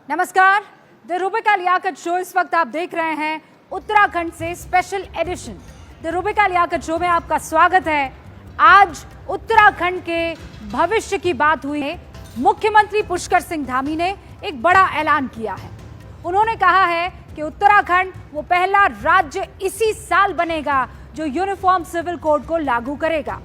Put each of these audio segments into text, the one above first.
नमस्कार, the Rubika Liyaquat show इस वक्त आप देख रहे हैं उत्तराखंड से special edition. The Rubika Liyaquat show में आपका स्वागत है। आज उत्तराखंड के भविष्य की बात हुई है। मुख्यमंत्री पुष्कर सिंह धामी ने एक बड़ा ऐलान किया है। उन्होंने कहा है कि उत्तराखंड वो पहला राज्य इसी साल बनेगा जो यूनिफॉर्म सिविल कोड को लागू करेगा।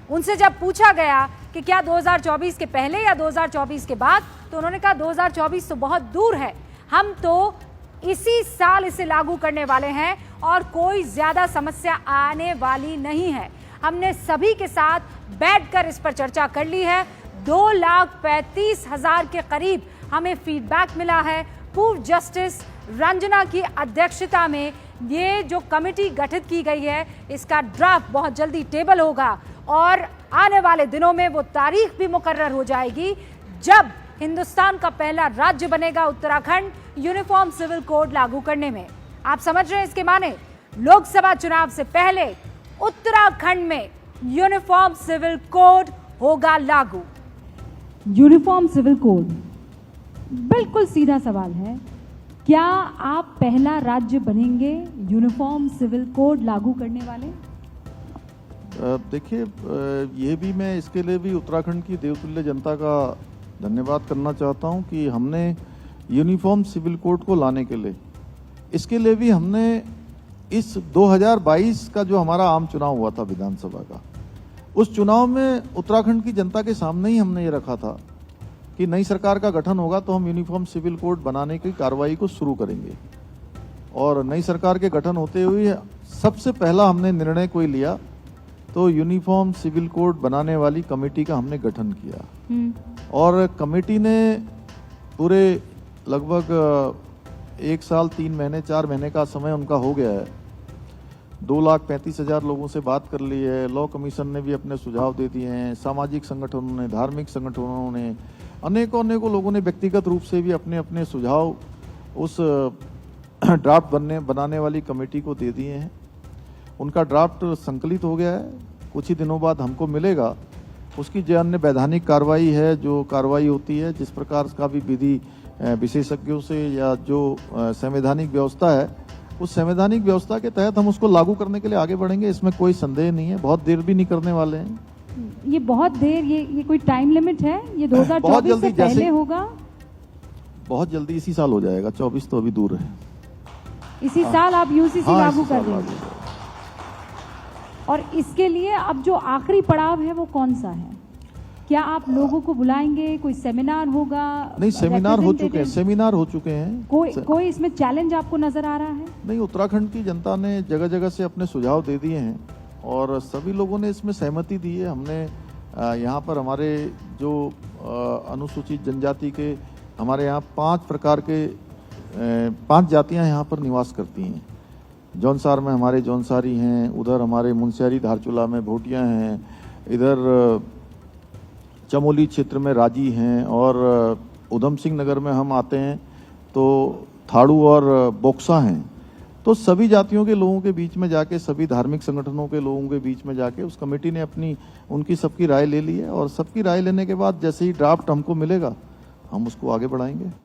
उनसे जब पूछा गया कि क्या 2024 के पहले या 2024 के बाद, तो उन्होंने कहा 2024 तो बहुत दूर है, हम तो इसी साल इसे लागू करने वाले हैं और कोई ज्यादा समस्या आने वाली नहीं है। हमने सभी के साथ बैठकर इस पर चर्चा कर ली है। 2,35,000 के करीब हमें फीडबैक मिला है। पूर्व जस्टिस रंजना की अध्यक्षता में ये जो कमेटी गठित की गई है, इसका ड्राफ्ट बहुत जल्दी टेबल होगा और आने वाले दिनों में वो तारीख भी मुकर्रर हो जाएगी जब हिंदुस्तान का पहला राज्य बनेगा उत्तराखंड यूनिफॉर्म सिविल कोड लागू करने में। आप समझ रहे हैं इसके माने? लोकसभा चुनाव से पहले उत्तराखंड में यूनिफॉर्म सिविल कोड होगा लागू। यूनिफॉर्म सिविल कोड, बिल्कुल सीधा सवाल है, क्या आप पहला राज्य बनेंगे यूनिफॉर्म सिविल कोड लागू करने वाले? देखिए, ये भी मैं इसके लिए भी उत्तराखंड की देवतुल्य जनता का धन्यवाद करना चाहता हूं कि हमने यूनिफॉर्म सिविल कोड को लाने के लिए, इसके लिए भी हमने इस 2022 का जो हमारा आम चुनाव हुआ था विधानसभा का, उस चुनाव में उत्तराखंड की जनता के सामने ही हमने ये रखा था कि नई सरकार का गठन होगा तो हम यूनिफॉर्म सिविल कोड बनाने की कार्रवाई को शुरू करेंगे। और नई सरकार के गठन होते हुए सबसे पहला हमने निर्णय कोई लिया तो यूनिफॉर्म सिविल कोड बनाने वाली कमेटी का हमने गठन किया। और कमेटी ने पूरे लगभग 1 साल 3 महीने 4 महीने का समय उनका हो गया है। 2,35,000 लोगों से बात कर ली है। लॉ कमीशन ने भी अपने सुझाव दे दिए हैं। सामाजिक संगठनों ने, धार्मिक संगठनों ने, अनेकों लोगों ने व्यक्तिगत रूप से भी अपने अपने सुझाव उस ड्राफ्ट बनाने वाली कमेटी को दे दिए हैं। उनका ड्राफ्ट संकलित हो गया है, कुछ ही दिनों बाद हमको मिलेगा। उसकी जो अन्य वैधानिक कार्रवाई है, जो कार्रवाई होती है, जिस प्रकार का भी विधि विशेषज्ञों से या जो संवैधानिक व्यवस्था है, उस संवैधानिक व्यवस्था के तहत हम उसको लागू करने के लिए आगे बढ़ेंगे। इसमें कोई संदेह नहीं है। बहुत देर भी नहीं करने वाले हैं। ये बहुत देर, ये कोई टाइम लिमिट है? ये 2024 से पहले होगा? बहुत जल्दी, इसी साल हो जाएगा। 24 तो अभी दूर है। इसी साल आप यूसीसी लागू कर देंगे? और इसके लिए अब जो आखिरी पड़ाव है वो कौन सा है? क्या आप लोगों को बुलाएंगे? कोई सेमिनार होगा? नहीं, सेमिनार हो चुके हैं। कोई इसमें चैलेंज आपको नजर आ रहा है? नहीं, उत्तराखंड की जनता ने जगह जगह से अपने सुझाव दे दिए हैं और सभी लोगों ने इसमें सहमति दी है। हमने यहाँ पर हमारे जो अनुसूचित जनजाति के, हमारे यहाँ 5 प्रकार के 5 जातियाँ यहाँ पर निवास करती हैं। जौनसार में हमारे जौनसारी हैं, उधर हमारे मुनस्यारी धारचूला में भोटिया हैं, इधर चमोली क्षेत्र में राजी हैं और उधम सिंह नगर में हम आते हैं तो थाड़ू और बोक्सा हैं। तो सभी जातियों के लोगों के बीच में जाके, सभी धार्मिक संगठनों के लोगों के बीच में जाके उस कमेटी ने उनकी सबकी राय ले ली है और सबकी राय लेने के बाद जैसे ही ड्राफ्ट हमको मिलेगा हम उसको आगे बढ़ाएंगे।